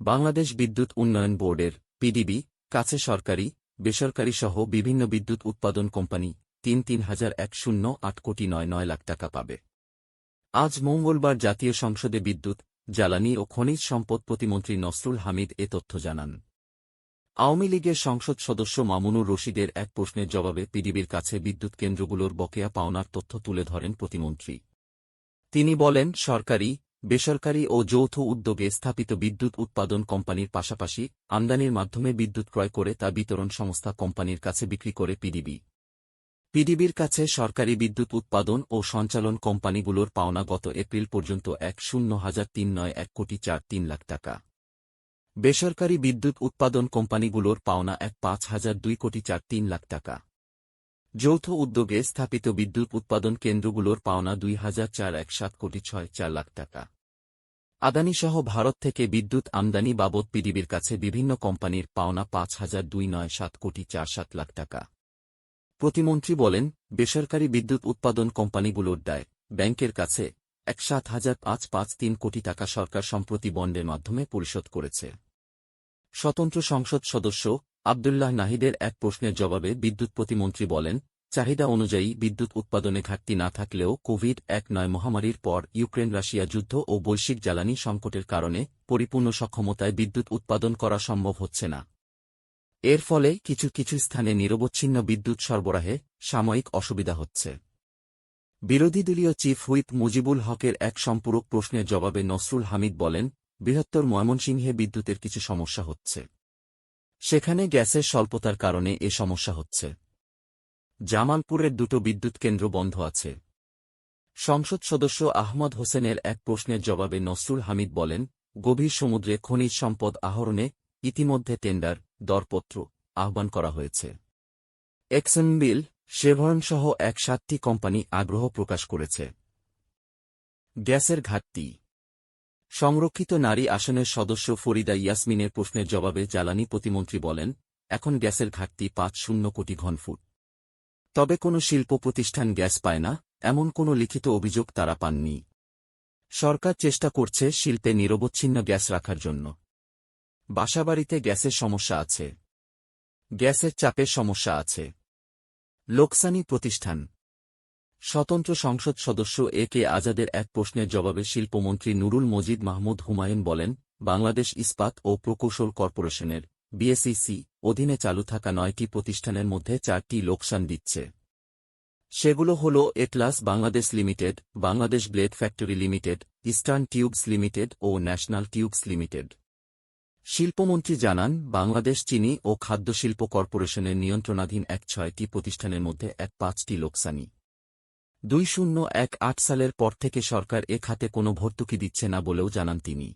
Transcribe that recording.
বাংলাদেশ বিদ্যুৎ উন্নয়ন বোর্ডের পিডিবি কাছে সরকারি, বেসরকারি সহ বিভিন্ন বিদ্যুৎ উৎপাদন কোম্পানি ৩,৩,১০৮ কোটি ৯,৯ লাখ টাকা পাবে। আজ মঙ্গলবার জাতীয় সংসদে বিদ্যুৎ, জ্বালানি ও খনিজ সম্পদ প্রতিমন্ত্রী নসরুল হামিদ এ তথ্য জানান। আওয়ামী লীগের সংসদ সদস্য মামুনুর রশিদের এক প্রশ্নের জবাবে পিডিবির কাছে বিদ্যুৎ কেন্দ্রগুলোর বকেয়া পাওনার তথ্য তুলে ধরেন প্রতিমন্ত্রী। তিনি বলেন, সরকারি, বেসরকারি ও যৌথ উদ্যোগে স্থাপিত বিদ্যুৎ উৎপাদন কোম্পানির পাশাপাশি আমদানির মাধ্যমে বিদ্যুৎ ক্রয় করে তা বিতরণ সংস্থা কোম্পানির কাছে বিক্রি করে পিডিবির কাছে সরকারি বিদ্যুৎ উৎপাদন ও সঞ্চালন কোম্পানিগুলোর পাওনা গত এপ্রিল পর্যন্ত ১,০০,৩৯১ কোটি ৪,৩ লাখ টাকা। বেসরকারি বিদ্যুৎ উৎপাদন কোম্পানিগুলোর পাওনা ১,৫,০০২ কোটি ৪,৩ লাখ টাকা। যৌথ উদ্যোগে স্থাপিত বিদ্যুৎ উৎপাদন কেন্দ্রগুলোর পাওনা ২,৪১৭ কোটি ৬,৪ লাখ টাকা। আদানিসহ ভারত থেকে বিদ্যুৎ আমদানি বাবদ পিডিবির কাছে বিভিন্ন কোম্পানির পাওনা ৫,২৯৭ কোটি ৪,৭ লাখ টাকা। প্রতিমন্ত্রী বলেন, বেসরকারি বিদ্যুৎ উৎপাদন কোম্পানিগুলোর দায় ব্যাংকের কাছে ১,৭৫৫৩ কোটি টাকা সরকার সম্প্রতি বন্ডের মাধ্যমে পরিশোধ করেছে। স্বতন্ত্র সংসদ সদস্য আব্দুল্লাহ নাহিদের এক প্রশ্নের জবাবে বিদ্যুৎ প্রতিমন্ত্রী বলেন, চাহিদা অনুযায়ী বিদ্যুৎ উৎপাদনে ঘাটতি না থাকলেও কোভিড-১৯ মহামারীর পর ইউক্রেন-রাশিয়া যুদ্ধ ও বৈশ্বিক জ্বালানি সংকটের কারণে পরিপূর্ণ সক্ষমতায় বিদ্যুৎ উৎপাদন করা সম্ভব হচ্ছে না। এর ফলে কিছু কিছু স্থানে নিরবচ্ছিন্ন বিদ্যুৎ সরবরাহে সাময়িক অসুবিধা হচ্ছে। বিরোধী দলীয় চিফ হুইপ মুজিবুল হকের এক সম্পূরক প্রশ্নের জবাবে নসরুল হামিদ বলেন, বৃহত্তর ময়মনসিংহে বিদ্যুতের কিছু সমস্যা হচ্ছে। সেখানে গ্যাসের স্বল্পতার কারণে এ সমস্যা হচ্ছে। জামালপুরের দুটো বিদ্যুৎ কেন্দ্র বন্ধ আছে। সংসদ সদস্য আহমদ হোসেনের এক প্রশ্নের জবাবে নসরুল হামিদ বলেন, গভীর সমুদ্রে খনিজ সম্পদ আহরণে ইতিমধ্যে টেন্ডার, দরপত্র আহ্বান করা হয়েছে। এক্সনবিল, শেভরনসহ ৭টি কোম্পানি আগ্রহ প্রকাশ করেছে। গ্যাসের ঘাটতি। সংরক্ষিত নারী আসনের সদস্য ফরিদা ইয়াসমিনের প্রশ্নের জবাবে জ্বালানি প্রতিমন্ত্রী বলেন, এখন গ্যাসের ঘাটতি ৫০ কোটি ঘনফুট। তবে কোনো শিল্প প্রতিষ্ঠান গ্যাস পায় না, এমন কোনো লিখিত অভিযোগ তারা পাননি। সরকার চেষ্টা করছে শিল্পে নিরবচ্ছিন্ন গ্যাস রাখার জন্য। বাসাবাড়িতে গ্যাসের সমস্যা আছে। গ্যাসের চাপের সমস্যা আছে। লোকসানি প্রতিষ্ঠান। স্বতন্ত্র সংসদ সদস্য এ কে আজাদের এক প্রশ্নের জবাবে শিল্পমন্ত্রী নুরুল মজিদ মাহমুদ হুমায়ুন বলেন, বাংলাদেশ ইস্পাত ও প্রকৌশল কর্পোরেশনের বিএসইসি অধীনে চালু থাকা ৯টি প্রতিষ্ঠানের মধ্যে ৪টি লোকসান দিচ্ছে। সেগুলো হল Atlas Bangladesh Limited, Bangladesh Blade Factory Limited, Eastern Tubes Limited ও ন্যাশনাল টিউবস লিমিটেড। শিল্পমন্ত্রী জানান, বাংলাদেশ চিনি ও খাদ্য শিল্প কর্পোরেশনের নিয়ন্ত্রণাধীন ৬টি প্রতিষ্ঠানের মধ্যে ৫টি লোকসানি। ২০১৮ সালের পর থেকে সরকার এ খাতে কোনো ভর্তুকি দিচ্ছে না বলেও জানান তিনি।